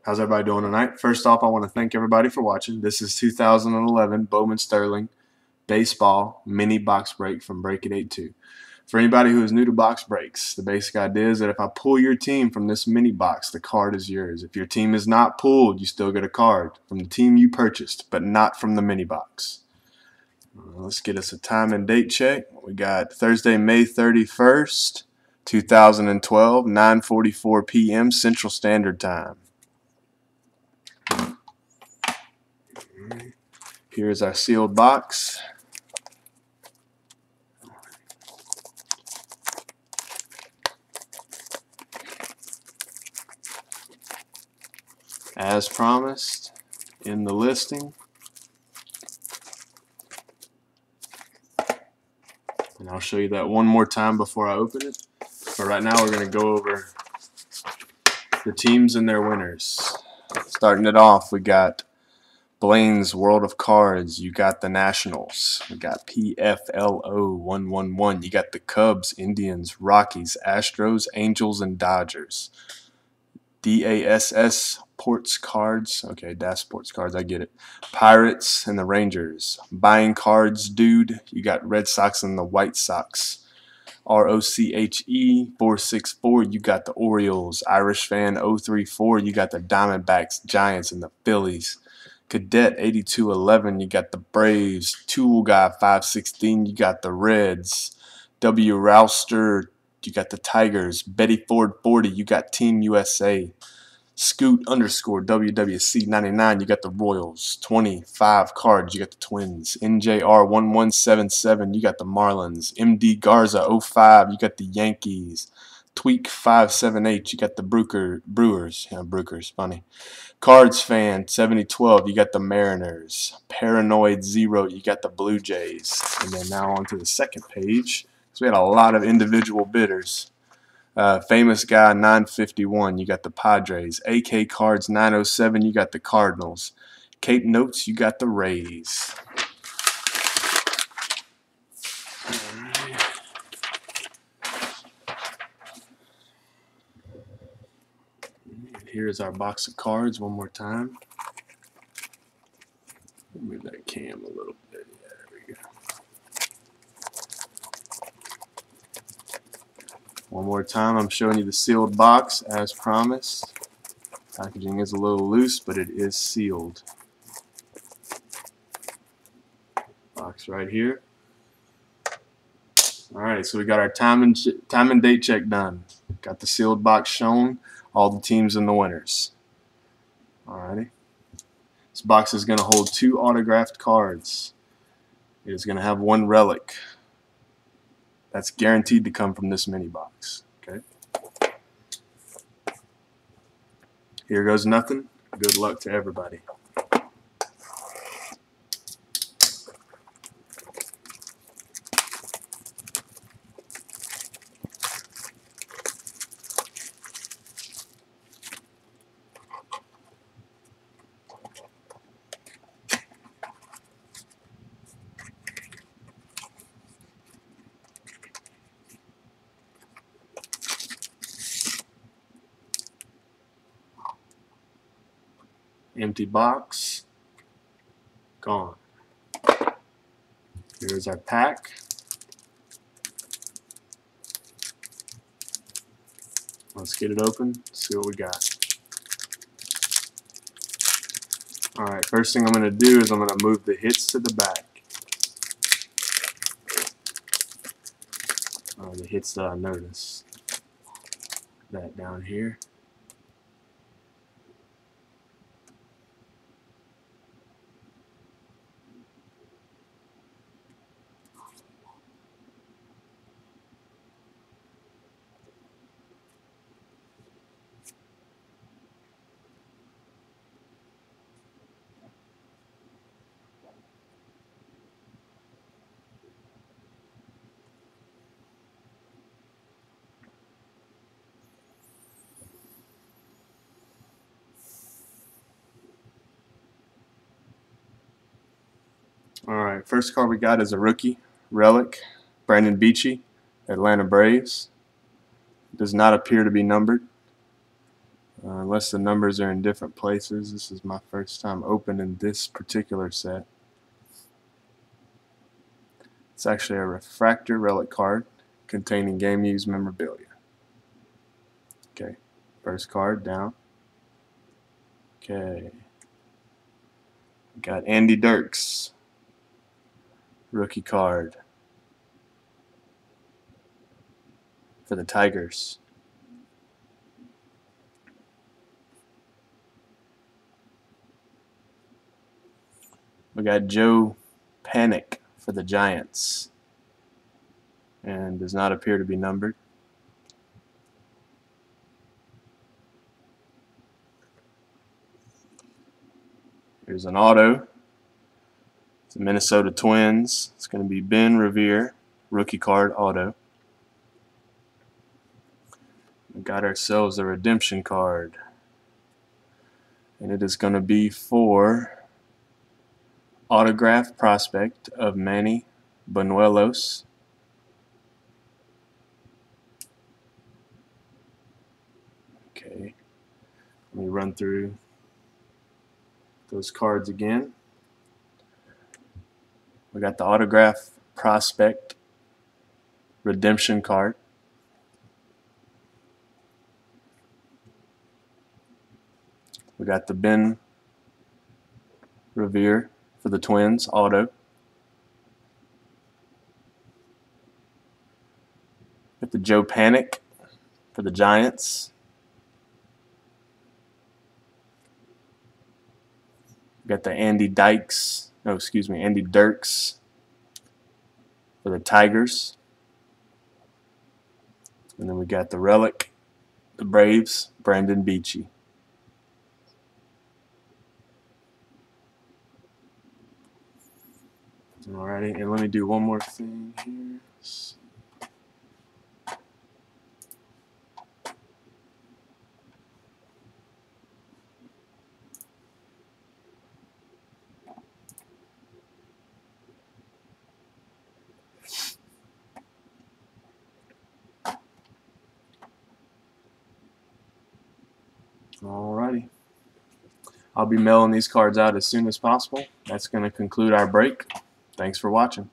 How's everybody doing tonight? First off, I want to thank everybody for watching. This is 2011 Bowman Sterling Baseball Mini Box Break from Break It 8-2. For anybody who is new to box breaks, the basic idea is that if I pull your team from this mini box, the card is yours. If your team is not pulled, you still get a card from the team you purchased, but not from the mini box. Let's get us a time and date check. We got Thursday, May 31st, 2012, 9:44 p.m. Central Standard Time. Here's our sealed box. As promised in the listing. And I'll show you that one more time before I open it. But right now we're going to go over the teams and their winners. Starting it off, we got Blaine's World of Cards. You got the Nationals. We got PFLO 111. You got the Cubs, Indians, Rockies, Astros, Angels, and Dodgers. DASS Ports Cards. Okay, DAS Sports Cards, I get it. Pirates and the Rangers. Buying Cards Dude. You got Red Sox and the White Sox. ROCHE 464, you got the Orioles. Irish Fan 034, you got the Diamondbacks, Giants, and the Phillies. Cadet 8211, you got the Braves. Tool Guy 516, you got the Reds. W Rouster, you got the Tigers. Betty Ford 40, you got Team USA. Scoot _ WWC 99, you got the Royals. 25 cards, you got the Twins. NJR 1177, you got the Marlins. MD Garza 05, you got the Yankees. Tweak 578, you got the Brewers. Yeah, Brewers, funny. Cards Fan 7012, you got the Mariners. Paranoid 0, you got the Blue Jays. And then now on to the second page. So we had a lot of individual bidders. Famous Guy 951, you got the Padres. AK Cards 907, you got the Cardinals. Cape Notes, you got the Rays. Here's our box of cards one more time. Move that cam a little bit. Yeah, there we go. One more time, I'm showing you the sealed box as promised. Packaging is a little loose, but it is sealed. Box right here. Alright, so we got our time and date check done. Got the sealed box shown, all the teams and the winners. Alrighty. This box is going to hold 2 autographed cards. It is going to have 1 relic. That's guaranteed to come from this mini box. Okay. Here goes nothing. Good luck to everybody. Empty box. Gone. Here's our pack. Let's get it open, see what we got. Alright, first thing I'm going to do is I'm going to move the hits to the back. The hits that I noticed. That down here. Alright, first card we got is a rookie, relic, Brandon Beachy, Atlanta Braves. Does not appear to be numbered. unless the numbers are in different places. This is my first time opening this particular set. It's actually a refractor relic card containing game used memorabilia. Okay, first card down. Okay, we got Andy Dirks, rookie card for the Tigers. We got Joe Panic for the Giants, and does not appear to be numbered. Here's an auto. It's the Minnesota Twins. It's going to be Ben Revere, rookie card auto. We got ourselves a redemption card, and it is going to be for autograph prospect of Manny Buenelos. Okay, let me run through those cards again. We got the autograph prospect redemption card. We got the Ben Revere for the Twins auto. Got the Joe Panic for the Giants. We got the Andy Dirks for the Tigers. And then we got the relic, the Braves, Brandon Beachy. Alrighty, and let me do one more thing here. Alrighty. I'll be mailing these cards out as soon as possible. That's going to conclude our break. Thanks for watching.